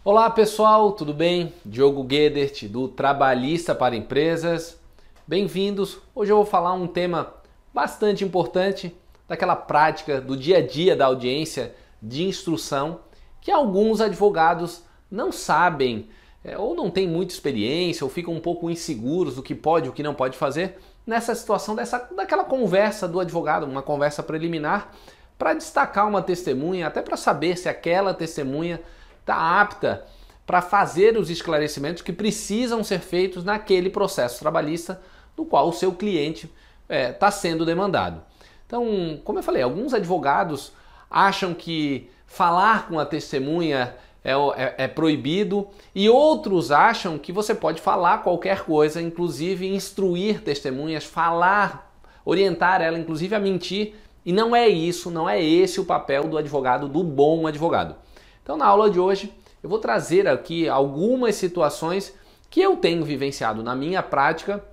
Olá pessoal, tudo bem? Diogo Guedert do Trabalhista para Empresas. Bem-vindos! Hoje eu vou falar um tema bastante importante daquela prática do dia a dia da audiência de instrução que alguns advogados não sabem ou não têm muita experiência ou ficam um pouco inseguros do que pode e o que não pode fazer nessa situação daquela conversa do advogado, uma conversa preliminar para destacar uma testemunha, até para saber se aquela testemunha está apta para fazer os esclarecimentos que precisam ser feitos naquele processo trabalhista no qual o seu cliente está sendo demandado. Então, como eu falei, alguns advogados acham que falar com a testemunha é proibido e outros acham que você pode falar qualquer coisa, inclusive instruir testemunhas, falar, orientar ela inclusive a mentir, e não é isso, não é esse o papel do advogado, do bom advogado. Então, na aula de hoje, eu vou trazer aqui algumas situações que eu tenho vivenciado na minha prática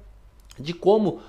de como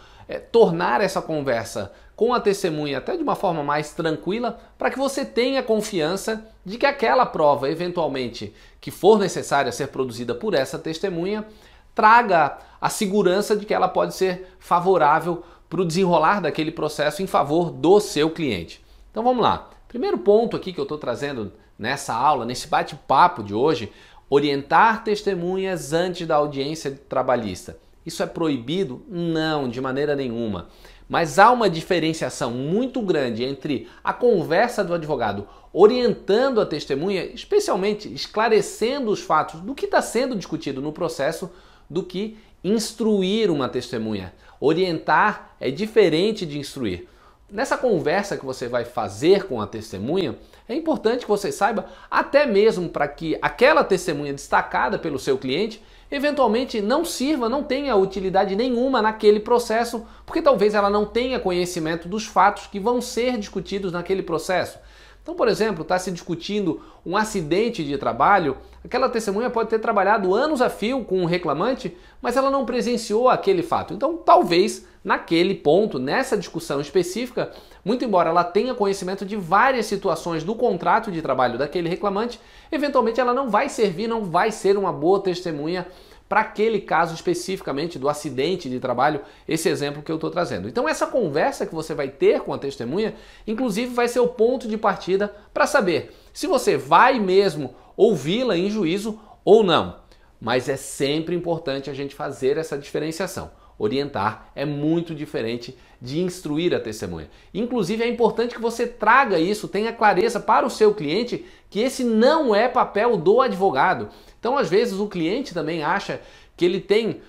tornar essa conversa com a testemunha até de uma forma mais tranquila para que você tenha confiança de que aquela prova, eventualmente, que for necessária ser produzida por essa testemunha, traga a segurança de que ela pode ser favorável para o desenrolar daquele processo em favor do seu cliente. Então vamos lá. Primeiro ponto aqui que eu estou trazendo nessa aula, nesse bate-papo de hoje, orientar testemunhas antes da audiência trabalhista. Isso é proibido? Não, de maneira nenhuma. Mas há uma diferenciação muito grande entre a conversa do advogado orientando a testemunha, especialmente esclarecendo os fatos do que está sendo discutido no processo, do que instruir uma testemunha. Orientar é diferente de instruir. Nessa conversa que você vai fazer com a testemunha, é importante que você saiba, até mesmo para que aquela testemunha destacada pelo seu cliente, eventualmente não sirva, não tenha utilidade nenhuma naquele processo, porque talvez ela não tenha conhecimento dos fatos que vão ser discutidos naquele processo. Então, por exemplo, está se discutindo um acidente de trabalho, aquela testemunha pode ter trabalhado anos a fio com um reclamante, mas ela não presenciou aquele fato. Então, talvez naquele ponto, nessa discussão específica, muito embora ela tenha conhecimento de várias situações do contrato de trabalho daquele reclamante, eventualmente ela não vai servir, não vai ser uma boa testemunha para aquele caso especificamente do acidente de trabalho, esse exemplo que eu estou trazendo. Então essa conversa que você vai ter com a testemunha, inclusive vai ser o ponto de partida para saber se você vai mesmo ouvi-la em juízo ou não. Mas é sempre importante a gente fazer essa diferenciação. Orientar é muito diferente de instruir a testemunha. Inclusive é importante que você traga isso, tenha clareza para o seu cliente que esse não é papel do advogado. Então, às vezes, o cliente também acha que ele tem,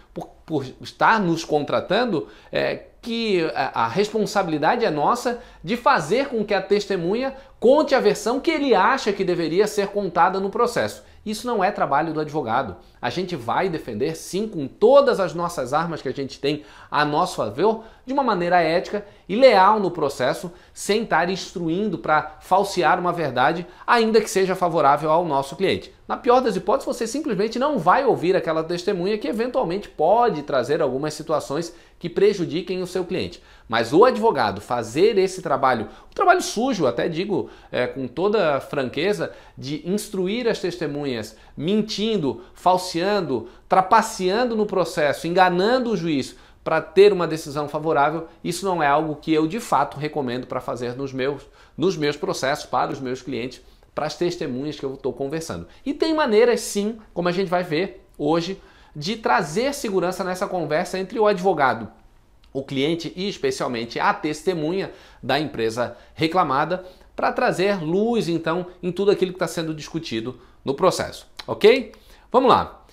por estar nos contratando, que a responsabilidade é nossa de fazer com que a testemunha conte a versão que ele acha que deveria ser contada no processo. Isso não é trabalho do advogado. A gente vai defender, sim, com todas as nossas armas que a gente tem a nosso favor, de uma maneira ética e leal no processo, sem estar instruindo para falsear uma verdade, ainda que seja favorável ao nosso cliente. Na pior das hipóteses, você simplesmente não vai ouvir aquela testemunha que eventualmente pode trazer algumas situações que prejudiquem o seu cliente. Mas o advogado fazer esse trabalho, um trabalho sujo, até digo com toda franqueza, de instruir as testemunhas, mentindo, falseando, trapaceando no processo, enganando o juiz para ter uma decisão favorável, isso não é algo que eu de fato recomendo para fazer nos meus processos, para os meus clientes, para as testemunhas que eu estou conversando. E tem maneiras sim, como a gente vai ver hoje, de trazer segurança nessa conversa entre o advogado, o cliente e especialmente a testemunha da empresa reclamada, para trazer luz então em tudo aquilo que está sendo discutido no processo, ok? Vamos lá.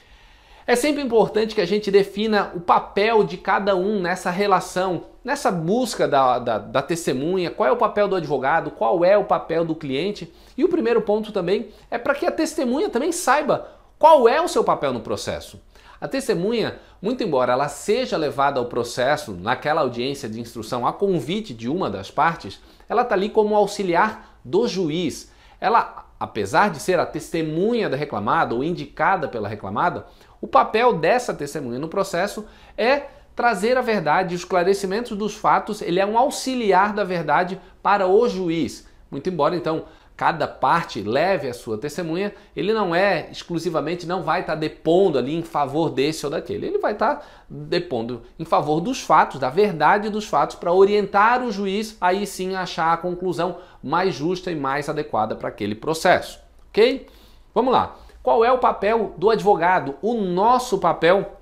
É sempre importante que a gente defina o papel de cada um nessa relação, nessa busca da testemunha, qual é o papel do advogado, qual é o papel do cliente. E o primeiro ponto também é para que a testemunha também saiba qual é o seu papel no processo. A testemunha, muito embora ela seja levada ao processo, naquela audiência de instrução, a convite de uma das partes, ela está ali como auxiliar do juiz. Ela, apesar de ser a testemunha da reclamada ou indicada pela reclamada, o papel dessa testemunha no processo é trazer a verdade, os esclarecimentos dos fatos, ele é um auxiliar da verdade para o juiz. Muito embora, então, cada parte leve a sua testemunha, ele não é exclusivamente, não vai estar depondo ali em favor desse ou daquele. Ele vai estar depondo em favor dos fatos, da verdade dos fatos, para orientar o juiz aí sim a achar a conclusão mais justa e mais adequada para aquele processo, ok? Vamos lá. Qual é o papel do advogado? O nosso papel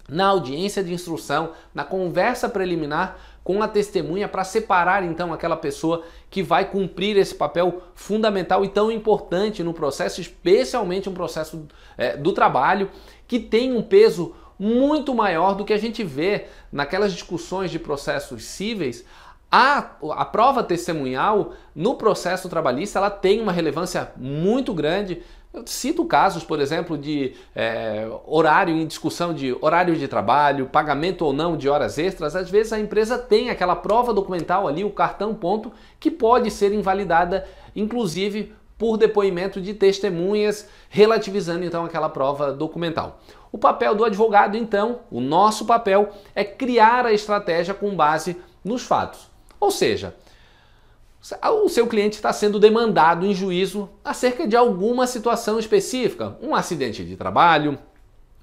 na audiência de instrução, na conversa preliminar com a testemunha, para separar então aquela pessoa que vai cumprir esse papel fundamental e tão importante no processo, especialmente um processo do trabalho, que tem um peso muito maior do que a gente vê naquelas discussões de processos cíveis. A prova testemunhal no processo trabalhista, ela tem uma relevância muito grande. Eu cito casos, por exemplo, de horário em discussão de horário de trabalho, pagamento ou não de horas extras. Às vezes a empresa tem aquela prova documental ali, o cartão ponto, que pode ser invalidada, inclusive por depoimento de testemunhas, relativizando então aquela prova documental. O papel do advogado, então, o nosso papel é criar a estratégia com base nos fatos. Ou seja, o seu cliente está sendo demandado em juízo acerca de alguma situação específica, um acidente de trabalho,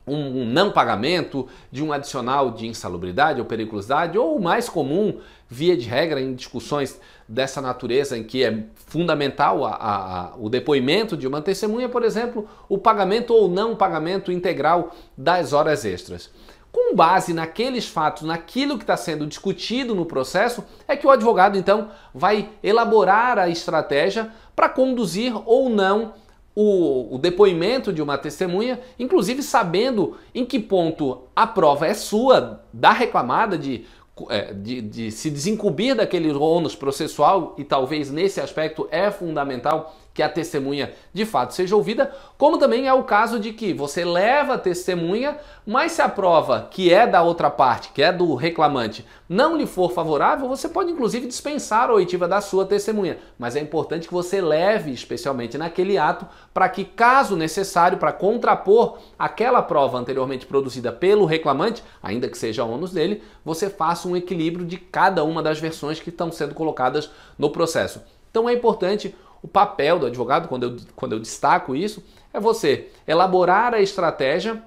um não pagamento de um adicional de insalubridade ou periculosidade, ou o mais comum, via de regra, em discussões dessa natureza em que é fundamental o depoimento de uma testemunha, por exemplo, o pagamento ou não pagamento integral das horas extras. Com base naqueles fatos, naquilo que está sendo discutido no processo, é que o advogado então vai elaborar a estratégia para conduzir ou não o depoimento de uma testemunha, inclusive sabendo em que ponto a prova é sua, da reclamada, de se desincumbir daquele ônus processual, e talvez nesse aspecto é fundamental que a testemunha de fato seja ouvida, como também é o caso de que você leva a testemunha, mas se a prova que é da outra parte, que é do reclamante, não lhe for favorável, você pode inclusive dispensar a oitiva da sua testemunha, mas é importante que você leve, especialmente naquele ato, para que, caso necessário, para contrapor aquela prova anteriormente produzida pelo reclamante, ainda que seja ônus dele, você faça um equilíbrio de cada uma das versões que estão sendo colocadas no processo. Então é importante. O papel do advogado, quando eu destaco isso, é você elaborar a estratégia.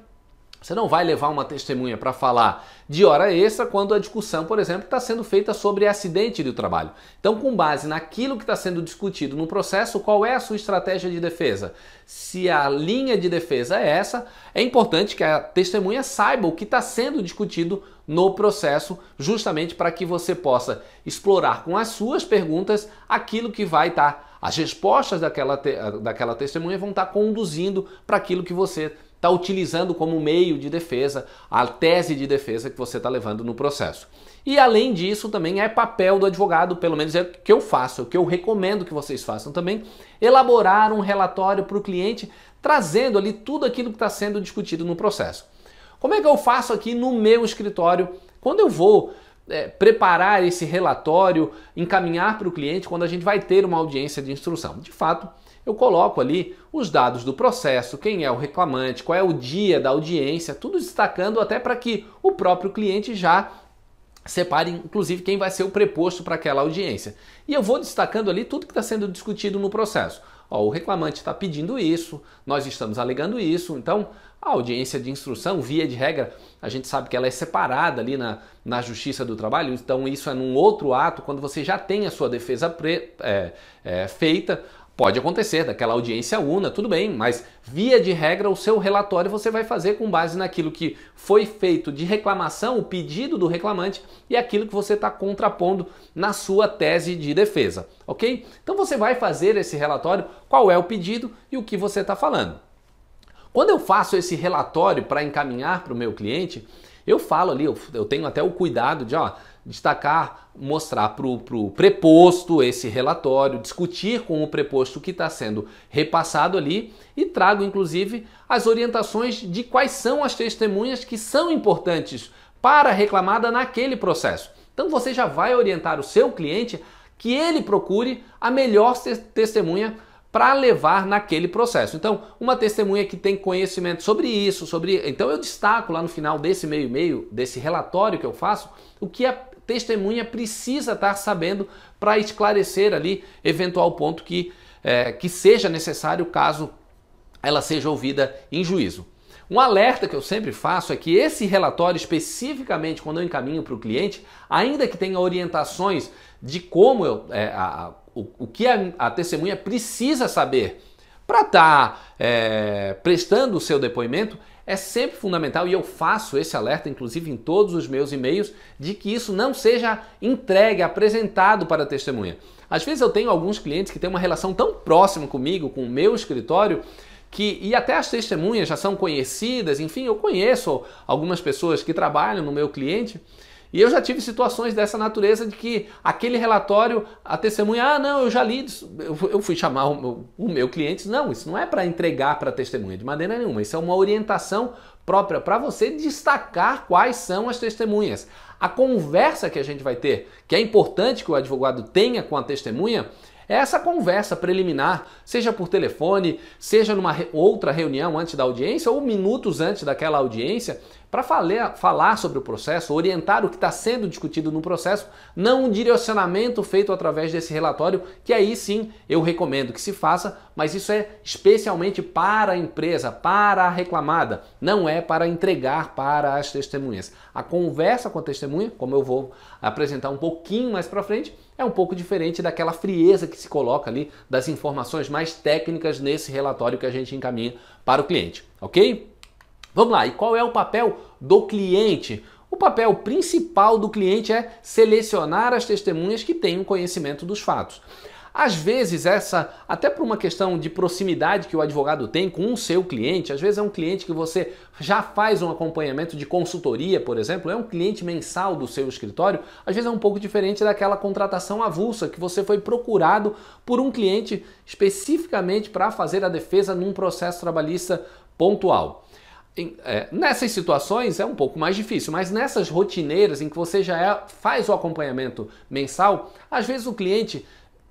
Você não vai levar uma testemunha para falar de hora extra quando a discussão, por exemplo, está sendo feita sobre acidente do trabalho. Então, com base naquilo que está sendo discutido no processo, qual é a sua estratégia de defesa? Se a linha de defesa é essa, é importante que a testemunha saiba o que está sendo discutido no processo, justamente para que você possa explorar com as suas perguntas aquilo que vai estar. As respostas daquela testemunha vão estar conduzindo para aquilo que você está utilizando como meio de defesa, a tese de defesa que você está levando no processo. E além disso, também é papel do advogado, pelo menos é o que eu faço, é o que eu recomendo que vocês façam também, elaborar um relatório para o cliente, trazendo ali tudo aquilo que está sendo discutido no processo. Como é que eu faço aqui no meu escritório? Quando eu vou preparar esse relatório, encaminhar para o cliente, quando a gente vai ter uma audiência de instrução. De fato, eu coloco ali os dados do processo, quem é o reclamante, qual é o dia da audiência, tudo destacando até para que o próprio cliente já separe, inclusive, quem vai ser o preposto para aquela audiência. E eu vou destacando ali tudo que está sendo discutido no processo. Ó, o reclamante está pedindo isso, nós estamos alegando isso, então a audiência de instrução, via de regra, a gente sabe que ela é separada ali na Justiça do Trabalho, então isso é num outro ato, quando você já tem a sua defesa feita. Pode acontecer daquela audiência una, tudo bem, mas via de regra o seu relatório você vai fazer com base naquilo que foi feito de reclamação, o pedido do reclamante e aquilo que você está contrapondo na sua tese de defesa, ok? Então você vai fazer esse relatório, qual é o pedido e o que você está falando. Quando eu faço esse relatório para encaminhar para o meu cliente, eu falo ali, eu tenho até o cuidado de destacar, mostrar para o preposto esse relatório, discutir com o preposto que está sendo repassado ali e trago inclusive as orientações de quais são as testemunhas que são importantes para a reclamada naquele processo. Então você já vai orientar o seu cliente que ele procure a melhor testemunha para levar naquele processo. Então, uma testemunha que tem conhecimento sobre isso, então eu destaco lá no final desse meio desse relatório que eu faço, o que a testemunha precisa estar sabendo para esclarecer ali eventual ponto que que seja necessário caso ela seja ouvida em juízo. Um alerta que eu sempre faço é que esse relatório, especificamente quando eu encaminho para o cliente, ainda que tenha orientações de como o que a testemunha precisa saber para estar prestando o seu depoimento, é sempre fundamental, e eu faço esse alerta, inclusive em todos os meus e-mails, de que isso não seja entregue, apresentado para a testemunha. Às vezes eu tenho alguns clientes que têm uma relação tão próxima comigo, com o meu escritório, e até as testemunhas já são conhecidas, enfim, eu conheço algumas pessoas que trabalham no meu cliente, e eu já tive situações dessa natureza de que aquele relatório, a testemunha, não, eu já li, eu fui chamar o meu cliente, não, isso não é para entregar para a testemunha de maneira nenhuma, isso é uma orientação própria para você destacar quais são as testemunhas. A conversa que a gente vai ter, que é importante que o advogado tenha com a testemunha, é essa conversa preliminar, seja por telefone, seja numa outra reunião antes da audiência ou minutos antes daquela audiência, para falar sobre o processo, orientar o que está sendo discutido no processo, não um direcionamento feito através desse relatório, que aí sim eu recomendo que se faça, mas isso é especialmente para a empresa, para a reclamada, não é para entregar para as testemunhas. A conversa com a testemunha, como eu vou apresentar um pouquinho mais para frente, é um pouco diferente daquela frieza que se coloca ali das informações mais técnicas nesse relatório que a gente encaminha para o cliente, ok? Vamos lá, e qual é o papel do cliente? O papel principal do cliente é selecionar as testemunhas que tenham conhecimento dos fatos. Às vezes até por uma questão de proximidade que o advogado tem com o seu cliente, às vezes é um cliente que você já faz um acompanhamento de consultoria, por exemplo, é um cliente mensal do seu escritório, às vezes é um pouco diferente daquela contratação avulsa que você foi procurado por um cliente especificamente para fazer a defesa num processo trabalhista pontual. Nessas situações é um pouco mais difícil, mas nessas rotineiras em que você já faz o acompanhamento mensal, às vezes o cliente,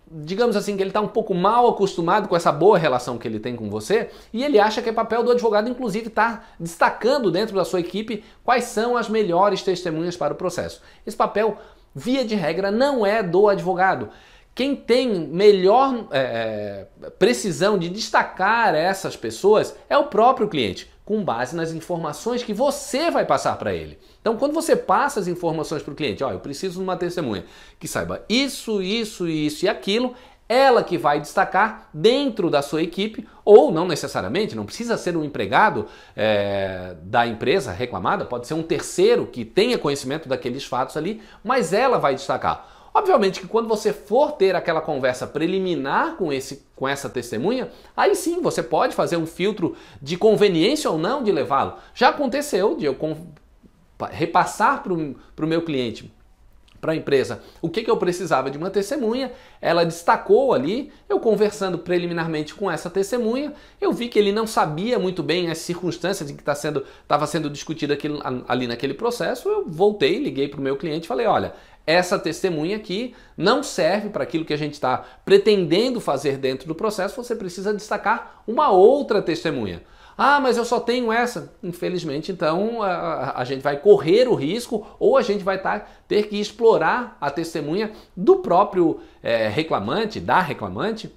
digamos assim, que ele está um pouco mal acostumado com essa boa relação que ele tem com você e ele acha que é papel do advogado, inclusive, estar destacando dentro da sua equipe quais são as melhores testemunhas para o processo. Esse papel, via de regra, não é do advogado. Quem tem melhor precisão de destacar essas pessoas é o próprio cliente, com base nas informações que você vai passar para ele. Então, quando você passa as informações para o cliente, eu preciso de uma testemunha que saiba isso, isso, isso e aquilo, ela que vai destacar dentro da sua equipe, ou não necessariamente, não precisa ser um empregado da empresa reclamada, pode ser um terceiro que tenha conhecimento daqueles fatos ali, mas ela vai destacar. Obviamente que quando você for ter aquela conversa preliminar com essa testemunha, aí sim você pode fazer um filtro de conveniência ou não de levá-lo. Já aconteceu de eu repassar para o meu cliente, para a empresa, o que eu precisava de uma testemunha, ela destacou ali, eu conversando preliminarmente com essa testemunha, eu vi que ele não sabia muito bem as circunstâncias em que estava sendo discutido ali naquele processo, eu voltei, liguei para o meu cliente e falei, olha, essa testemunha aqui não serve para aquilo que a gente está pretendendo fazer dentro do processo, você precisa destacar uma outra testemunha. Ah, mas eu só tenho essa. Infelizmente, então, a gente vai correr o risco ou a gente vai ter que explorar a testemunha do próprio reclamante, da reclamante,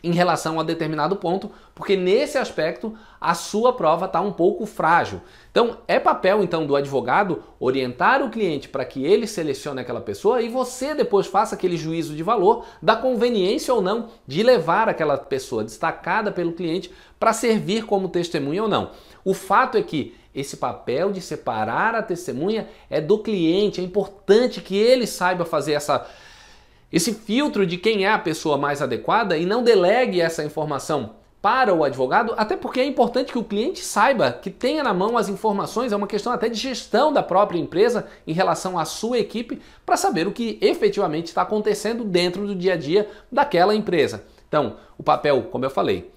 em relação a determinado ponto, porque nesse aspecto a sua prova está um pouco frágil. Então, é papel então do advogado orientar o cliente para que ele selecione aquela pessoa e você depois faça aquele juízo de valor da conveniência ou não de levar aquela pessoa destacada pelo cliente para servir como testemunha ou não. O fato é que esse papel de separar a testemunha é do cliente, é importante que ele saiba fazer esse filtro de quem é a pessoa mais adequada e não delegue essa informação para o advogado, até porque é importante que o cliente saiba, que tenha na mão as informações, é uma questão até de gestão da própria empresa em relação à sua equipe, para saber o que efetivamente está acontecendo dentro do dia a dia daquela empresa. Então, o papel, como eu falei,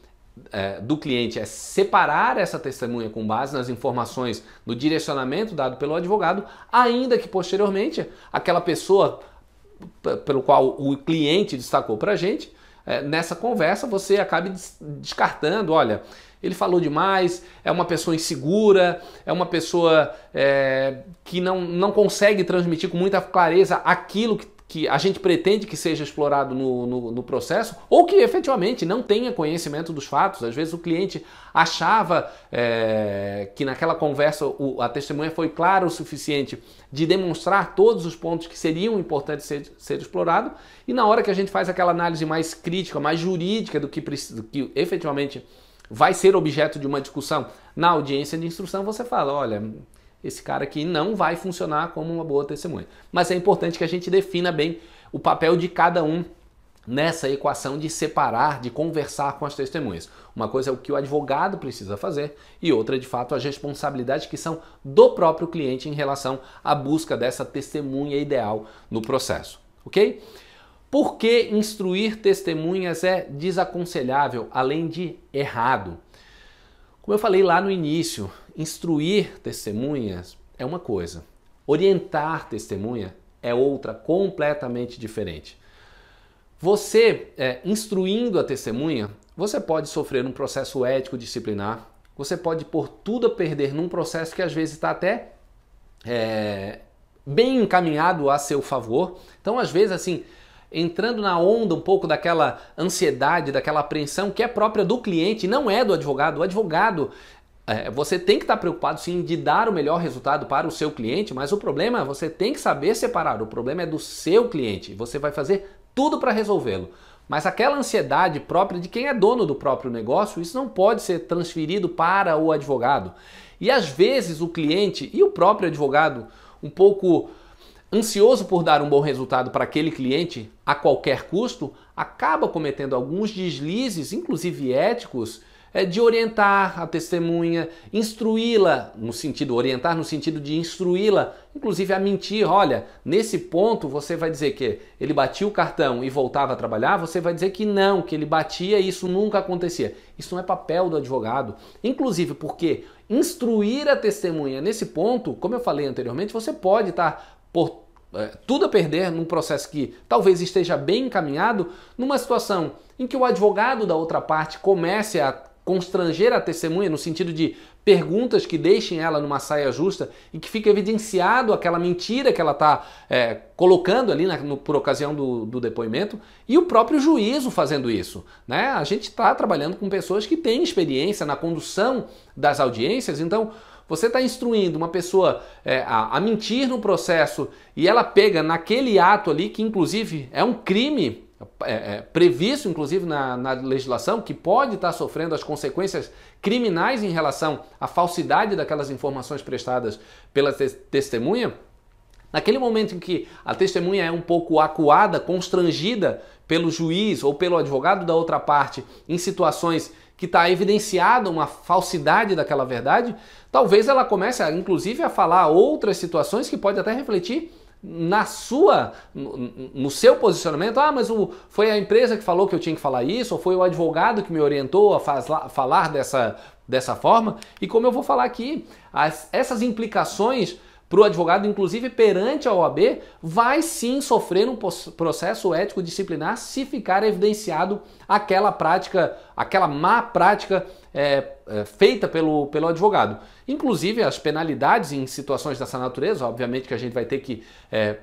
do cliente é separar essa testemunha com base nas informações do direcionamento dado pelo advogado, ainda que posteriormente aquela pessoa pelo qual o cliente destacou para a gente, nessa conversa você acabe descartando, olha, ele falou demais, é uma pessoa insegura, é uma pessoa que não consegue transmitir com muita clareza aquilo que a gente pretende que seja explorado no processo, ou que efetivamente não tenha conhecimento dos fatos. Às vezes o cliente achava que naquela conversa a testemunha foi clara o suficiente de demonstrar todos os pontos que seriam importantes ser explorado, e na hora que a gente faz aquela análise mais crítica, mais jurídica do que efetivamente vai ser objeto de uma discussão na audiência de instrução, você fala, olha, esse cara aqui não vai funcionar como uma boa testemunha. Mas é importante que a gente defina bem o papel de cada um nessa equação de separar, de conversar com as testemunhas. Uma coisa é o que o advogado precisa fazer e outra, de fato, as responsabilidades que são do próprio cliente em relação à busca dessa testemunha ideal no processo, ok? Por que instruir testemunhas é desaconselhável, além de errado? Como eu falei lá no início, instruir testemunhas é uma coisa, orientar testemunha é outra completamente diferente. Você, instruindo a testemunha, você pode sofrer um processo ético disciplinar, você pode pôr tudo a perder num processo que às vezes está até bem encaminhado a seu favor. Então, às vezes, assim, entrando na onda um pouco daquela ansiedade, daquela apreensão que é própria do cliente, não é do advogado. O advogado, você tem que estar preocupado sim de dar o melhor resultado para o seu cliente, mas o problema você tem que saber separar, o problema é do seu cliente, você vai fazer tudo para resolvê-lo. Mas aquela ansiedade própria de quem é dono do próprio negócio, isso não pode ser transferido para o advogado. E às vezes o cliente e o próprio advogado, um pouco ansioso por dar um bom resultado para aquele cliente a qualquer custo, acaba cometendo alguns deslizes, inclusive éticos, de orientar a testemunha, instruí-la, orientar no sentido de instruí-la, inclusive a mentir. Olha, nesse ponto você vai dizer que ele batia o cartão e voltava a trabalhar, você vai dizer que não, que ele batia e isso nunca acontecia. Isso não é papel do advogado, inclusive porque instruir a testemunha nesse ponto, como eu falei anteriormente, você pode estar por tudo a perder num processo que talvez esteja bem encaminhado, numa situação em que o advogado da outra parte comece a constranger a testemunha no sentido de perguntas que deixem ela numa saia justa e que fique evidenciado aquela mentira que ela está colocando ali por ocasião do depoimento, e o próprio juízo fazendo isso, né? A gente está trabalhando com pessoas que têm experiência na condução das audiências, então você está instruindo uma pessoa a mentir no processo e ela pega naquele ato ali, que inclusive é um crime previsto inclusive na legislação, que pode estar sofrendo as consequências criminais em relação à falsidade daquelas informações prestadas pela testemunha. Naquele momento em que a testemunha é um pouco acuada, constrangida pelo juiz ou pelo advogado da outra parte em situações que está evidenciada uma falsidade daquela verdade, talvez ela comece inclusive a falar outras situações que pode até refletir no seu posicionamento. Ah, mas foi a empresa que falou que eu tinha que falar isso, ou foi o advogado que me orientou a falar dessa forma. E como eu vou falar aqui, essas implicações para o advogado, inclusive perante a OAB, vai sim sofrer um processo ético disciplinar se ficar evidenciado aquela prática, aquela má prática feita pelo advogado. Inclusive as penalidades em situações dessa natureza, obviamente que a gente vai ter que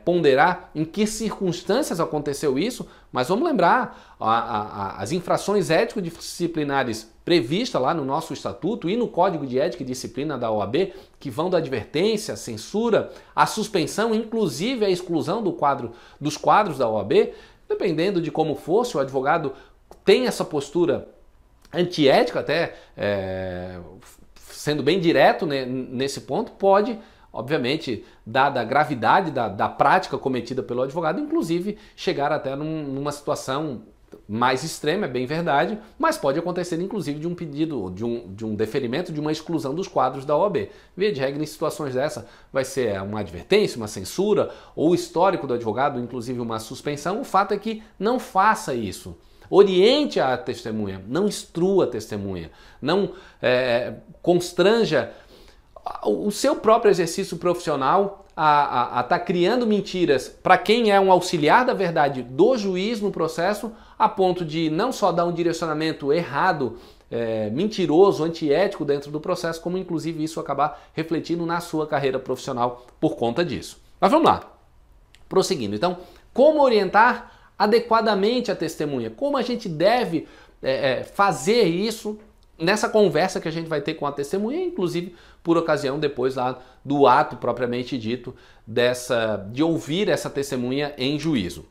ponderar em que circunstâncias aconteceu isso, mas vamos lembrar as infrações ético-disciplinares previstas lá no nosso estatuto e no Código de Ética e Disciplina da OAB, que vão da advertência, censura, a suspensão, inclusive a exclusão dos quadros da OAB, dependendo de como for, se o advogado tem essa postura antiética, até sendo bem direto nesse ponto, pode, obviamente, dada a gravidade da prática cometida pelo advogado, inclusive chegar até numa situação mais extrema, é bem verdade, mas pode acontecer inclusive de um pedido, de um deferimento, de uma exclusão dos quadros da OAB. Via de regra, em situações dessa, vai ser uma advertência, uma censura, ou o histórico do advogado, inclusive uma suspensão. O fato é que não faça isso. Oriente a testemunha, não instrua a testemunha, não constranja o seu próprio exercício profissional a estar criando mentiras para quem é um auxiliar da verdade do juiz no processo, a ponto de não só dar um direcionamento errado, mentiroso, antiético dentro do processo, como inclusive isso acabar refletindo na sua carreira profissional por conta disso. Mas vamos lá. Prosseguindo, então, como orientar adequadamente a testemunha, como a gente deve fazer isso nessa conversa que a gente vai ter com a testemunha, inclusive por ocasião depois lá do ato propriamente dito de ouvir essa testemunha em juízo.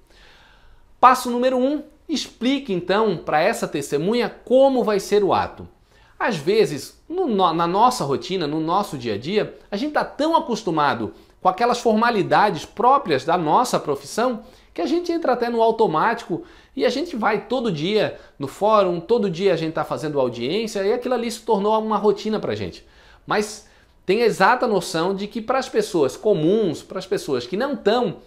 Passo número 1, explique então para essa testemunha como vai ser o ato. Às vezes, na nossa rotina, no nosso dia a dia, a gente está tão acostumado com aquelas formalidades próprias da nossa profissão que a gente entra até no automático e a gente vai todo dia no fórum, todo dia a gente está fazendo audiência e aquilo ali se tornou uma rotina para a gente. Mas tem a exata noção de que para as pessoas comuns, para as pessoas que não estão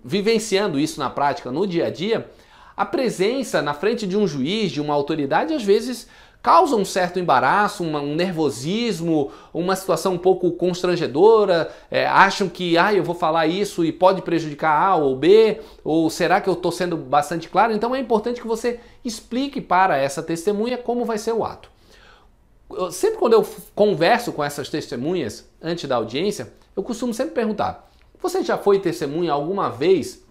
vivenciando isso na prática, no dia a dia, a presença na frente de um juiz, de uma autoridade, às vezes causa um certo embaraço, um nervosismo, uma situação um pouco constrangedora, acham que eu vou falar isso e pode prejudicar A ou B, ou será que eu estou sendo bastante claro? Então é importante que você explique para essa testemunha como vai ser o ato. Sempre quando eu converso com essas testemunhas antes da audiência, eu costumo sempre perguntar: você já foi testemunha alguma vez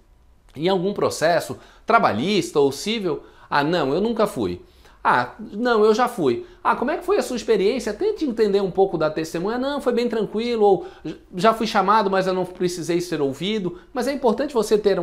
em algum processo trabalhista ou civil? Ah, não, eu nunca fui. Ah, não, eu já fui. Ah, como é que foi a sua experiência? Tente entender um pouco da testemunha. Não, foi bem tranquilo, ou já fui chamado, mas eu não precisei ser ouvido. Mas é importante você ter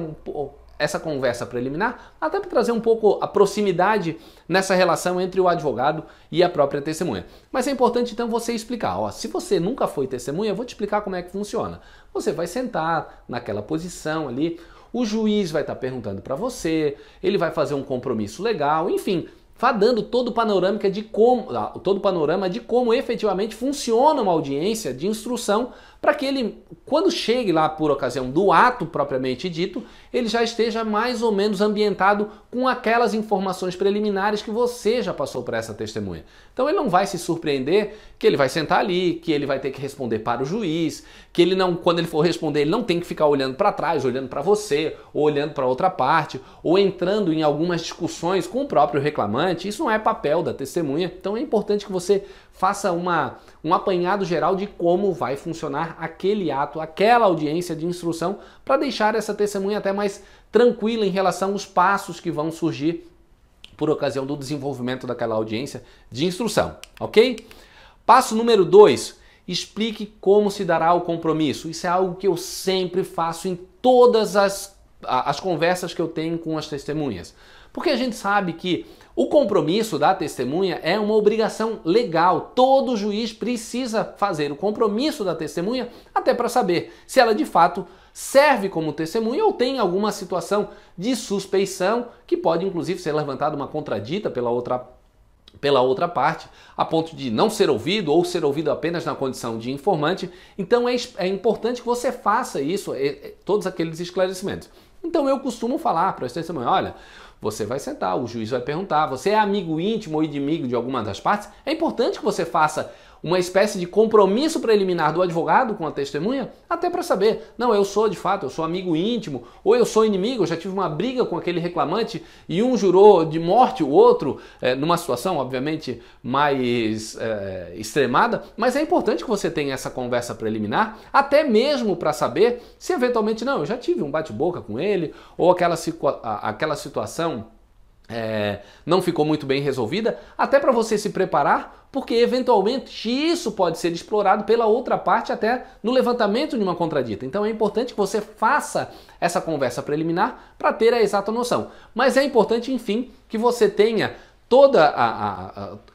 essa conversa preliminar, até para trazer um pouco a proximidade nessa relação entre o advogado e a própria testemunha. Mas é importante então você explicar, se você nunca foi testemunha, eu vou te explicar como é que funciona. Você vai sentar naquela posição ali, o juiz vai estar perguntando para você, ele vai fazer um compromisso legal, enfim, vá dando todo o panorama de como efetivamente funciona uma audiência de instrução, para que ele, quando chegue lá por ocasião do ato propriamente dito, ele já esteja mais ou menos ambientado com aquelas informações preliminares que você já passou para essa testemunha. Então ele não vai se surpreender que ele vai sentar ali, que ele vai ter que responder para o juiz, que ele não, quando ele for responder, ele não tem que ficar olhando para trás, olhando para você, ou olhando para outra parte, ou entrando em algumas discussões com o próprio reclamante. Isso não é papel da testemunha, então é importante que você faça um apanhado geral de como vai funcionar aquele ato, aquela audiência de instrução, para deixar essa testemunha até mais tranquila em relação aos passos que vão surgir por ocasião do desenvolvimento daquela audiência de instrução, ok? Passo número 2, explique como se dará o compromisso. Isso é algo que eu sempre faço em todas as conversas que eu tenho com as testemunhas. Porque a gente sabe que o compromisso da testemunha é uma obrigação legal. Todo juiz precisa fazer o compromisso da testemunha até para saber se ela de fato serve como testemunha ou tem alguma situação de suspeição que pode inclusive ser levantada uma contradita pela outra parte, a ponto de não ser ouvido ou ser ouvido apenas na condição de informante. Então é importante que você faça isso, todos aqueles esclarecimentos. Então eu costumo falar para as testemunhas: olha, você vai sentar, o juiz vai perguntar, você é amigo íntimo ou inimigo de alguma das partes? É importante que você faça uma espécie de compromisso preliminar do advogado com a testemunha, até para saber, não, eu sou de fato, eu sou amigo íntimo, ou eu sou inimigo, eu já tive uma briga com aquele reclamante e um jurou de morte o outro, numa situação obviamente mais extremada, mas é importante que você tenha essa conversa preliminar, até mesmo para saber se eventualmente, não, eu já tive um bate-boca com ele, ou aquela situação não ficou muito bem resolvida, até para você se preparar, porque eventualmente isso pode ser explorado pela outra parte até no levantamento de uma contradita. Então é importante que você faça essa conversa preliminar para ter a exata noção. Mas é importante, enfim, que você tenha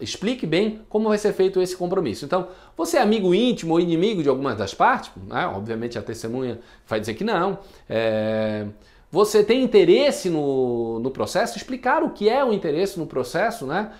explique bem como vai ser feito esse compromisso. Então, você é amigo íntimo ou inimigo de alguma das partes? Obviamente a testemunha vai dizer que não. Você tem interesse no processo? Explicar o que é o interesse no processo, né?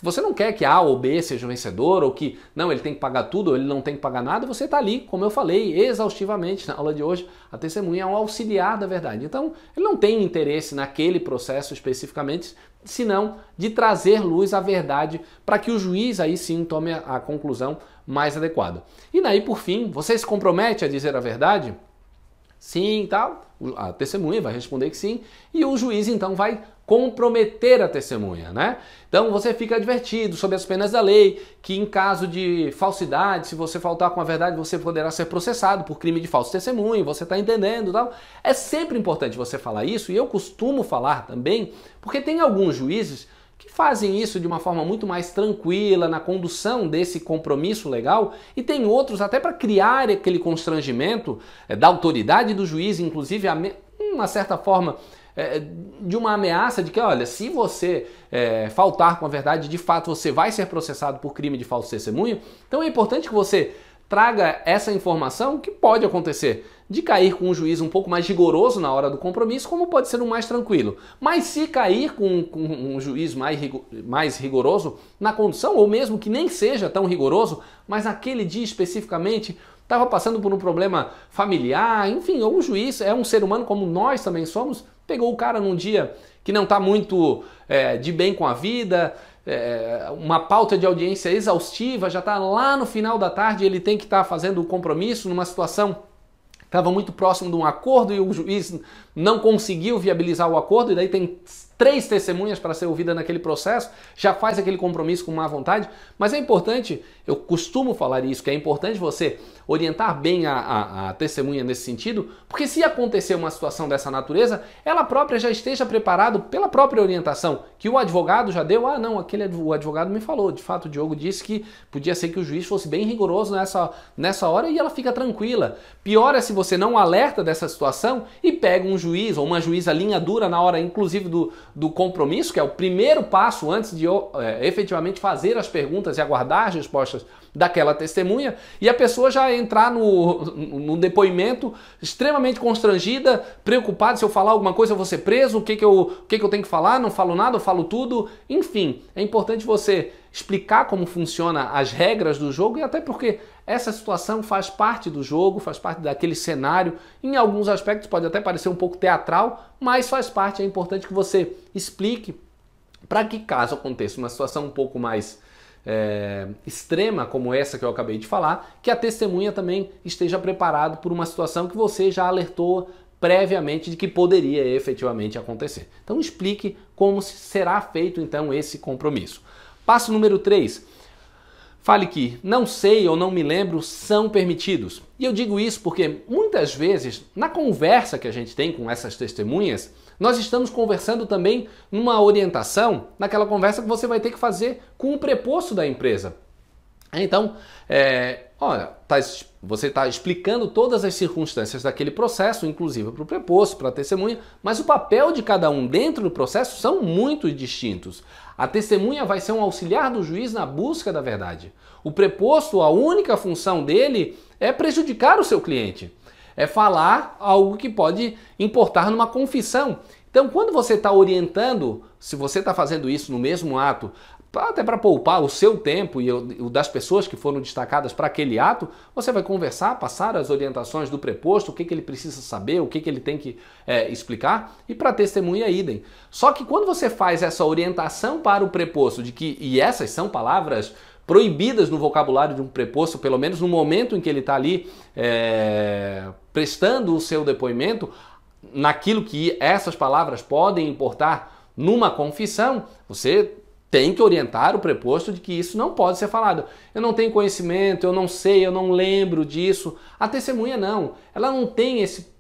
Você não quer que A ou B seja o vencedor, ou que não, ele tem que pagar tudo ou ele não tem que pagar nada. Você está ali, como eu falei exaustivamente na aula de hoje, a testemunha é um auxiliar da verdade. Então, ele não tem interesse naquele processo especificamente, senão de trazer luz à verdade para que o juiz aí sim tome a conclusão mais adequada. E daí, por fim, você se compromete a dizer a verdade? sim e tal, a testemunha vai responder que sim, e o juiz então vai comprometer a testemunha, né? Então você fica advertido sobre as penas da lei, que em caso de falsidade, se você faltar com a verdade, você poderá ser processado por crime de falso testemunho, você está entendendo e tal. É sempre importante você falar isso, e eu costumo falar também, porque tem alguns juízes que fazem isso de uma forma muito mais tranquila na condução desse compromisso legal, e tem outros até para criar aquele constrangimento da autoridade do juiz, inclusive uma certa forma de uma ameaça de que, olha, se você faltar com a verdade, de fato você vai ser processado por crime de falso testemunho. Então é importante que você traga essa informação, que pode acontecer de cair com um juiz um pouco mais rigoroso na hora do compromisso, como pode ser um mais tranquilo. Mas se cair com um juiz mais rigoroso na condução, ou mesmo que nem seja tão rigoroso, mas naquele dia especificamente estava passando por um problema familiar, enfim, ou o juiz é um ser humano como nós também somos, pegou o cara num dia que não está muito de bem com a vida, uma pauta de audiência exaustiva, já está lá no final da tarde, ele tem que estar fazendo o compromisso numa situação que estava muito próximo de um acordo e o juiz não conseguiu viabilizar o acordo, e daí tem 3 testemunhas para ser ouvida naquele processo, já faz aquele compromisso com má vontade. Mas é importante, eu costumo falar isso, que é importante você orientar bem a testemunha nesse sentido, porque se acontecer uma situação dessa natureza, ela própria já esteja preparado pela própria orientação, que o advogado já deu, não, o advogado me falou, de fato o Diogo disse que podia ser que o juiz fosse bem rigoroso nessa hora, e ela fica tranquila. Pior é se você não alerta dessa situação e pega um juiz ou uma juíza linha dura na hora, inclusive do compromisso, que é o primeiro passo antes de efetivamente fazer as perguntas e aguardar as respostas daquela testemunha, e a pessoa já entrar no depoimento extremamente constrangida, preocupada, se eu falar alguma coisa eu vou ser preso, o que eu tenho que falar, não falo nada, eu falo tudo. Enfim, é importante você explicar como funciona as regras do jogo, e até porque essa situação faz parte do jogo, faz parte daquele cenário. Em alguns aspectos pode até parecer um pouco teatral, mas faz parte. É importante que você explique para que, caso aconteça uma situação um pouco mais extrema como essa que eu acabei de falar, que a testemunha também esteja preparado por uma situação que você já alertou previamente de que poderia efetivamente acontecer. Então explique como será feito então esse compromisso. Passo número 3. Fale que não sei ou não me lembro são permitidos. E eu digo isso porque muitas vezes, na conversa que a gente tem com essas testemunhas, nós estamos conversando também numa orientação, naquela conversa que você vai ter que fazer com o preposto da empresa. Então, olha, você está explicando todas as circunstâncias daquele processo, inclusive para o preposto, para a testemunha, mas o papel de cada um dentro do processo são muito distintos. A testemunha vai ser um auxiliar do juiz na busca da verdade. O preposto, a única função dele é prejudicar o seu cliente, é falar algo que pode importar numa confissão. Então, quando você está orientando, se você está fazendo isso no mesmo ato, até para poupar o seu tempo e o das pessoas que foram destacadas para aquele ato, você vai conversar, passar as orientações do preposto, o que ele precisa saber, o que ele tem que explicar, e para a testemunha idem. Só que quando você faz essa orientação para o preposto, e essas são palavras proibidas no vocabulário de um preposto, pelo menos no momento em que ele está ali prestando o seu depoimento, naquilo que essas palavras podem importar numa confissão, você tem que orientar o preposto de que isso não pode ser falado. Eu não tenho conhecimento, eu não sei, eu não lembro disso. A testemunha não. Ela não tem esse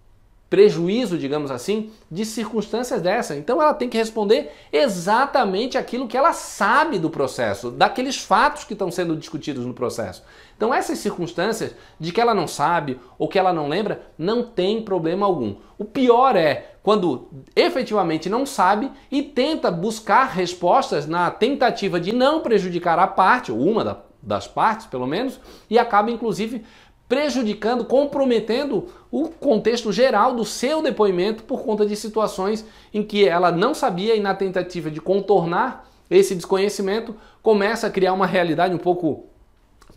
prejuízo, digamos assim, de circunstâncias dessa. Então ela tem que responder exatamente aquilo que ela sabe do processo, daqueles fatos que estão sendo discutidos no processo. Então essas circunstâncias de que ela não sabe ou que ela não lembra, não tem problema algum. O pior é quando efetivamente não sabe e tenta buscar respostas na tentativa de não prejudicar a parte, ou uma das partes pelo menos, e acaba inclusive prejudicando, comprometendo o contexto geral do seu depoimento por conta de situações em que ela não sabia, e na tentativa de contornar esse desconhecimento começa a criar uma realidade um pouco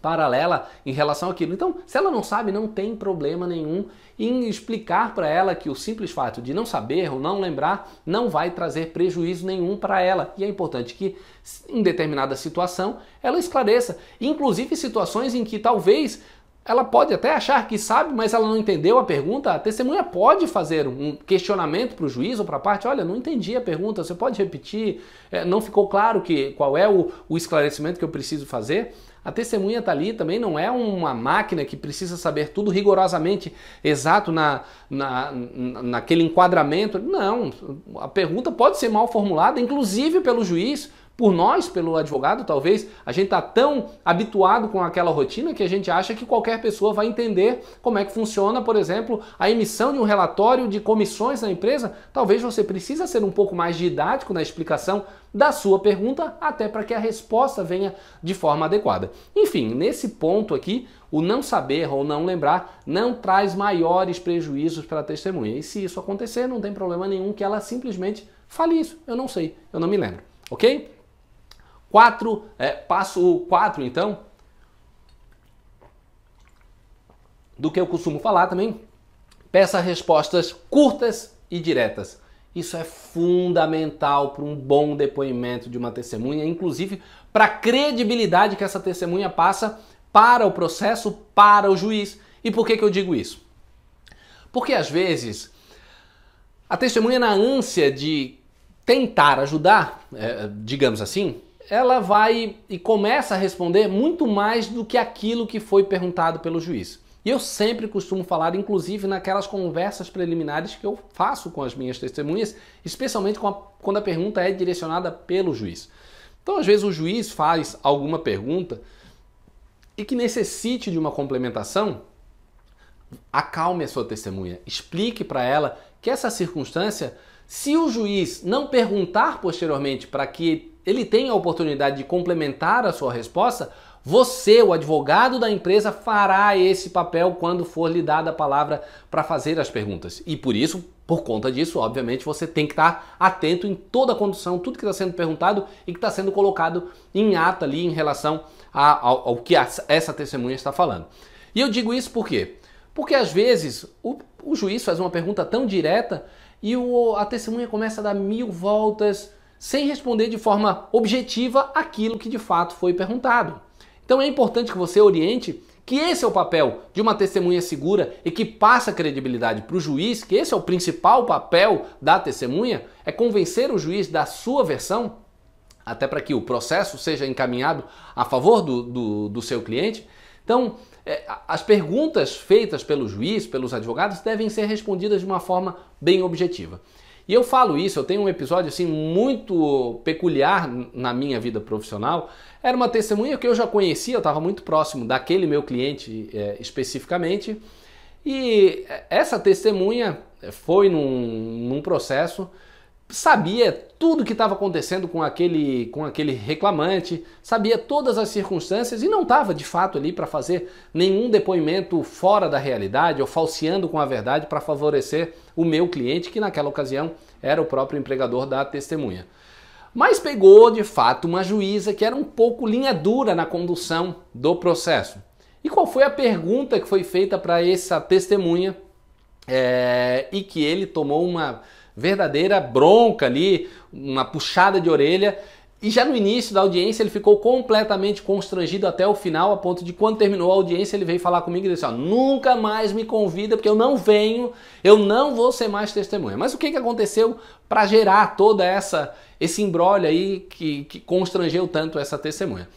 paralela em relação àquilo. Então, se ela não sabe, não tem problema nenhum em explicar para ela que o simples fato de não saber ou não lembrar não vai trazer prejuízo nenhum para ela. E é importante que, em determinada situação, ela esclareça. Inclusive situações em que talvez ela pode até achar que sabe, mas ela não entendeu a pergunta. A testemunha pode fazer um questionamento para o juiz ou para a parte: olha, não entendi a pergunta, você pode repetir? Não ficou claro qual é o esclarecimento que eu preciso fazer? A testemunha está ali, também não é uma máquina que precisa saber tudo rigorosamente exato naquele enquadramento. Não, a pergunta pode ser mal formulada, inclusive pelo juiz, por nós, pelo advogado. Talvez a gente está tão habituado com aquela rotina que a gente acha que qualquer pessoa vai entender como é que funciona, por exemplo, a emissão de um relatório de comissões na empresa. Talvez você precisa ser um pouco mais didático na explicação da sua pergunta, até para que a resposta venha de forma adequada. Enfim, nesse ponto aqui, o não saber ou não lembrar não traz maiores prejuízos para a testemunha. E se isso acontecer, não tem problema nenhum que ela simplesmente fale isso: eu não sei, eu não me lembro. Ok? Passo 4, então, do que eu costumo falar também: peça respostas curtas e diretas. Isso é fundamental para um bom depoimento de uma testemunha, inclusive para a credibilidade que essa testemunha passa para o processo, para o juiz. E por que eu digo isso? Porque às vezes a testemunha, na ânsia de tentar ajudar, digamos assim, ela vai e começa a responder muito mais do que aquilo que foi perguntado pelo juiz. E eu sempre costumo falar, inclusive naquelas conversas preliminares que eu faço com as minhas testemunhas, especialmente quando a pergunta é direcionada pelo juiz. Então, às vezes, o juiz faz alguma pergunta e que necessite de uma complementação. Acalme a sua testemunha, explique para ela que essa circunstância, se o juiz não perguntar posteriormente para que ele tenha a oportunidade de complementar a sua resposta, você, o advogado da empresa, fará esse papel quando for lhe dada a palavra para fazer as perguntas. E por isso, por conta disso, obviamente, você tem que estar atento em toda a condução, tudo que está sendo perguntado e que está sendo colocado em ata ali em relação ao que essa testemunha está falando. E eu digo isso por quê? Porque às vezes o juiz faz uma pergunta tão direta e a testemunha começa a dar 1000 voltas sem responder de forma objetiva aquilo que de fato foi perguntado. Então é importante que você oriente que esse é o papel de uma testemunha segura e que passa credibilidade para o juiz, que esse é o principal papel da testemunha, é convencer o juiz da sua versão, até para que o processo seja encaminhado a favor do seu cliente. Então, as perguntas feitas pelo juiz, pelos advogados, devem ser respondidas de uma forma bem objetiva. E eu falo isso, eu tenho um episódio assim muito peculiar na minha vida profissional. Era uma testemunha que eu já conhecia, eu estava muito próximo daquele meu cliente especificamente. E essa testemunha foi num processo, sabia tudo o que estava acontecendo com aquele reclamante, sabia todas as circunstâncias e não estava de fato ali para fazer nenhum depoimento fora da realidade ou falseando com a verdade para favorecer o meu cliente, que naquela ocasião era o próprio empregador da testemunha. Mas pegou de fato uma juíza que era um pouco linha dura na condução do processo. E qual foi a pergunta que foi feita para essa testemunha e que ele tomou uma verdadeira bronca ali, uma puxada de orelha, e já no início da audiência ele ficou completamente constrangido até o final, a ponto de quando terminou a audiência ele veio falar comigo e disse: ó, nunca mais me convida porque eu não venho, eu não vou ser mais testemunha. Mas o que aconteceu para gerar toda esse imbróglio aí que constrangeu tanto essa testemunha?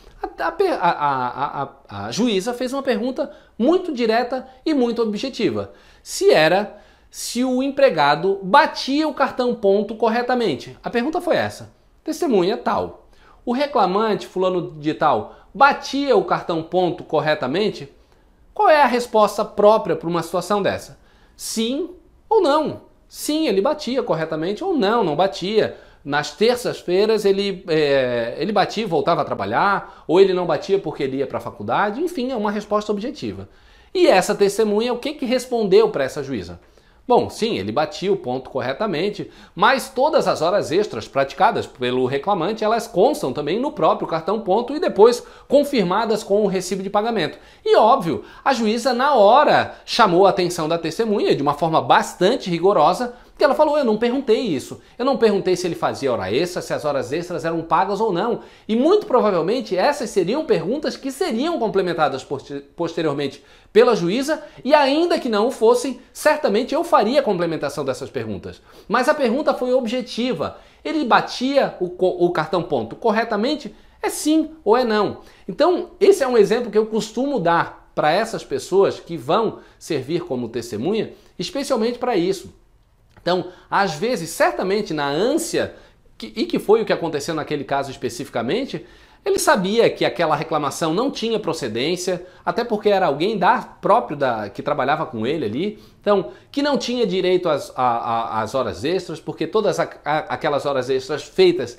A juíza fez uma pergunta muito direta e muito objetiva. Se o empregado batia o cartão ponto corretamente. A pergunta foi essa: testemunha tal, o reclamante fulano de tal batia o cartão ponto corretamente? Qual é a resposta própria para uma situação dessa? Sim ou não? Sim, ele batia corretamente, ou não, não batia. Nas terças-feiras ele batia e voltava a trabalhar, ou ele não batia porque ele ia para a faculdade. Enfim, é uma resposta objetiva. E essa testemunha, o que respondeu para essa juíza? Bom, sim, ele batia o ponto corretamente, mas todas as horas extras praticadas pelo reclamante, elas constam também no próprio cartão ponto e depois confirmadas com o recibo de pagamento. E óbvio, a juíza na hora chamou a atenção da testemunha de uma forma bastante rigorosa Porque ela falou, eu não perguntei isso. Eu não perguntei se ele fazia hora extra, se as horas extras eram pagas ou não. E muito provavelmente essas seriam perguntas que seriam complementadas posteriormente pela juíza, e ainda que não fossem, certamente eu faria a complementação dessas perguntas. Mas a pergunta foi objetiva. Ele batia o cartão ponto corretamente? É sim ou é não. Então, esse é um exemplo que eu costumo dar para essas pessoas que vão servir como testemunha, especialmente para isso. Então, às vezes, certamente na ânsia, e que foi o que aconteceu naquele caso especificamente, ele sabia que aquela reclamação não tinha procedência, até porque era alguém que trabalhava com ele ali, então, que não tinha direito às horas extras, porque todas aquelas horas extras feitas,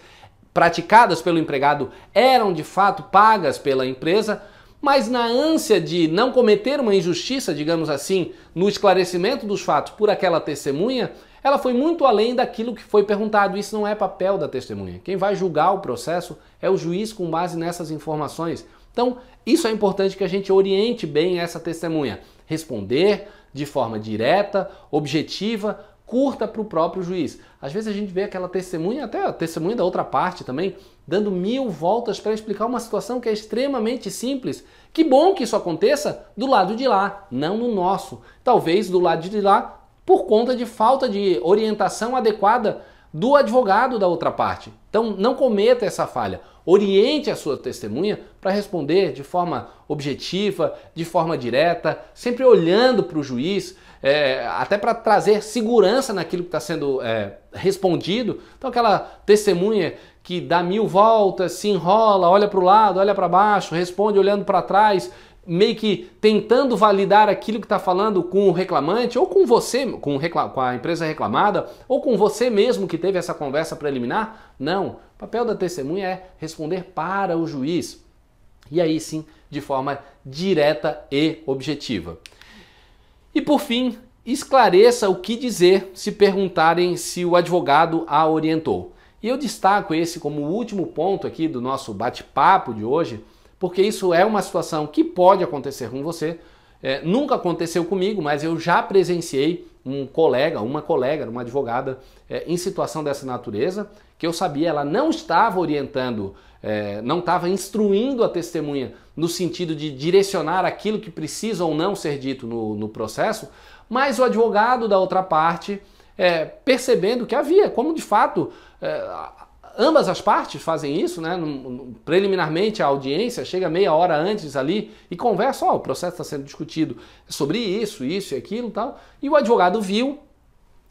praticadas pelo empregado, eram de fato pagas pela empresa, mas na ânsia de não cometer uma injustiça, digamos assim, no esclarecimento dos fatos por aquela testemunha, ela foi muito além daquilo que foi perguntado. Isso não é papel da testemunha. Quem vai julgar o processo é o juiz com base nessas informações. Então, isso é importante que a gente oriente bem essa testemunha. Responder de forma direta, objetiva, curta para o próprio juiz. Às vezes a gente vê aquela testemunha, até a testemunha da outra parte também, dando 1000 voltas para explicar uma situação que é extremamente simples. Que bom que isso aconteça do lado de lá, não no nosso. Talvez do lado de lá, por conta de falta de orientação adequada do advogado da outra parte. Então não cometa essa falha. Oriente a sua testemunha para responder de forma objetiva, de forma direta, sempre olhando para o juiz, até para trazer segurança naquilo que está sendo respondido. Então aquela testemunha que dá 1000 voltas, se enrola, olha para o lado, olha para baixo, responde olhando para trás, meio que tentando validar aquilo que está falando com o reclamante, ou com você, com a empresa reclamada, ou com você mesmo que teve essa conversa preliminar. Não, o papel da testemunha é responder para o juiz. E aí sim, de forma direta e objetiva. E por fim, esclareça o que dizer se perguntarem se o advogado a orientou. E eu destaco esse como o último ponto aqui do nosso bate-papo de hoje, porque isso é uma situação que pode acontecer com você. Nunca aconteceu comigo, mas eu já presenciei uma colega, uma advogada, em situação dessa natureza, que eu sabia, ela não estava orientando, não estava instruindo a testemunha no sentido de direcionar aquilo que precisa ou não ser dito no processo, mas o advogado da outra parte, percebendo que havia, como de fato ambas as partes fazem isso, né? Preliminarmente a audiência chega meia hora antes ali e conversa, o processo está sendo discutido sobre isso e aquilo e tal. E o advogado viu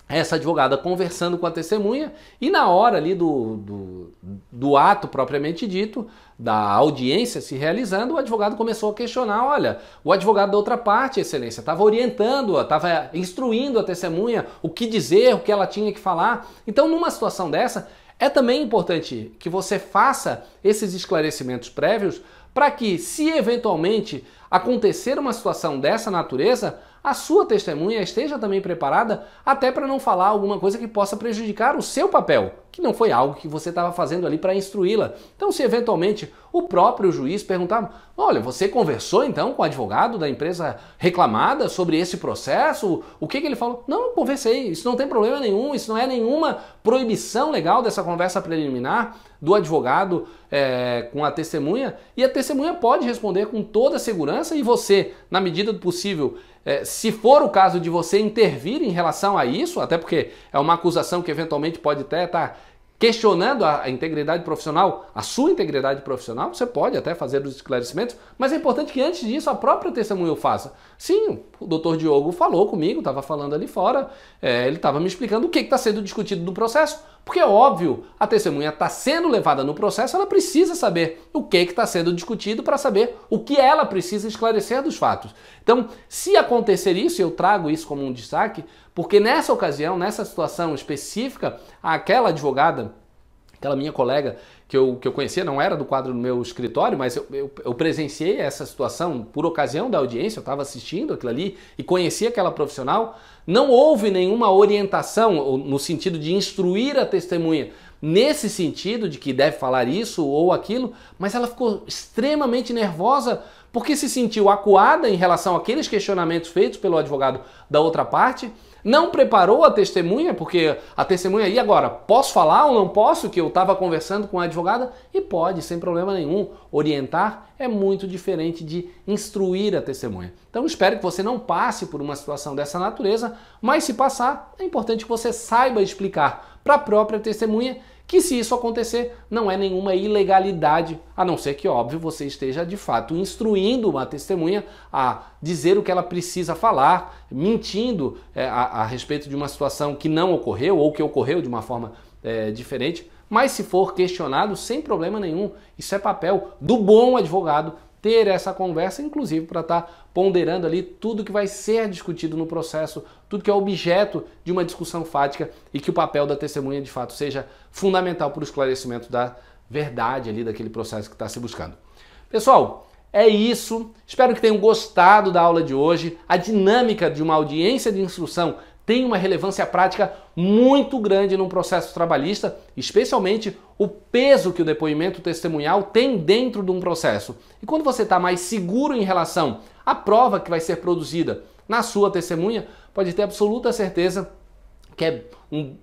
essa advogada conversando com a testemunha e na hora ali do ato propriamente dito, da audiência se realizando, o advogado começou a questionar, olha, o advogado da outra parte, excelência, estava orientando, estava instruindo a testemunha o que dizer, o que ela tinha que falar. Então, numa situação dessa, é também importante que você faça esses esclarecimentos prévios para que, se eventualmente acontecer uma situação dessa natureza, a sua testemunha esteja também preparada até para não falar alguma coisa que possa prejudicar o seu papel, que não foi algo que você estava fazendo ali para instruí-la. Então, se eventualmente o próprio juiz perguntar, olha, você conversou então com o advogado da empresa reclamada sobre esse processo? O que ele falou? Não, conversei, isso não tem problema nenhum, isso não é nenhuma proibição legal dessa conversa preliminar do advogado com a testemunha, e a testemunha pode responder com toda a segurança e você, na medida do possível, se for o caso de você intervir em relação a isso, até porque é uma acusação que eventualmente pode até estar questionando a integridade profissional, a sua integridade profissional, você pode até fazer os esclarecimentos, mas é importante que antes disso a própria testemunha o faça. Sim, o doutor Diogo falou comigo, estava falando ali fora, ele estava me explicando o que está sendo discutido no processo, porque é óbvio, a testemunha está sendo levada no processo, ela precisa saber o que está sendo discutido para saber o que ela precisa esclarecer dos fatos. Então, se acontecer isso, eu trago isso como um destaque, porque nessa ocasião, nessa situação específica, aquela advogada, aquela minha colega que eu conhecia, não era do quadro do meu escritório, mas eu presenciei essa situação por ocasião da audiência, eu estava assistindo aquilo ali e conhecia aquela profissional. Não houve nenhuma orientação no sentido de instruir a testemunha nesse sentido de que deve falar isso ou aquilo, mas ela ficou extremamente nervosa porque se sentiu acuada em relação àqueles questionamentos feitos pelo advogado da outra parte, não preparou a testemunha, porque a testemunha, e agora, posso falar ou não posso, que eu estava conversando com a advogada? E pode, sem problema nenhum. Orientar é muito diferente de instruir a testemunha. Então espero que você não passe por uma situação dessa natureza, mas se passar, é importante que você saiba explicar para a própria testemunha que se isso acontecer, não é nenhuma ilegalidade, a não ser que, óbvio, você esteja de fato instruindo uma testemunha a dizer o que ela precisa falar, mentindo a respeito de uma situação que não ocorreu ou que ocorreu de uma forma diferente. Mas se for questionado, sem problema nenhum, isso é papel do bom advogado ter essa conversa, inclusive para estar ponderando ali tudo que vai ser discutido no processo, tudo que é objeto de uma discussão fática e que o papel da testemunha de fato seja fundamental para o esclarecimento da verdade ali daquele processo que está se buscando. Pessoal, é isso. Espero que tenham gostado da aula de hoje. A dinâmica de uma audiência de instrução tem uma relevância prática muito grande num processo trabalhista, especialmente o peso que o depoimento testemunhal tem dentro de um processo. E quando você está mais seguro em relação à prova que vai ser produzida na sua testemunha, pode ter absoluta certeza que é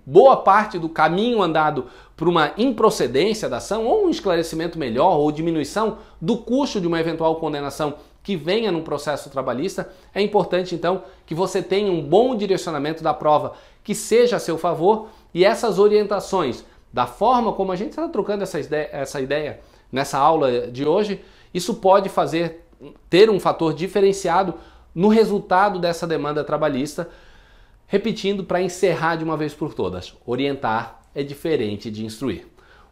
boa parte do caminho andado por uma improcedência da ação, ou um esclarecimento melhor, ou diminuição do custo de uma eventual condenação que venha no processo trabalhista. É importante, então, que você tenha um bom direcionamento da prova que seja a seu favor, e essas orientações, da forma como a gente está trocando essa ideia nessa aula de hoje, isso pode ter um fator diferenciado no resultado dessa demanda trabalhista. Repetindo, para encerrar de uma vez por todas, orientar é diferente de instruir.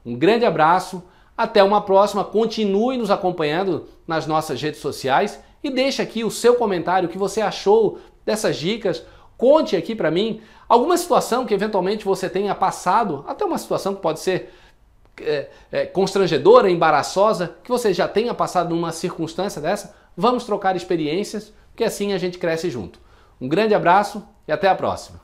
Um grande abraço, até uma próxima, continue nos acompanhando nas nossas redes sociais e deixe aqui o seu comentário, o que você achou dessas dicas. Conte aqui para mim alguma situação que eventualmente você tenha passado, até uma situação que pode ser constrangedora, embaraçosa, que você já tenha passado numa circunstância dessa. Vamos trocar experiências, porque assim a gente cresce junto. Um grande abraço e até a próxima!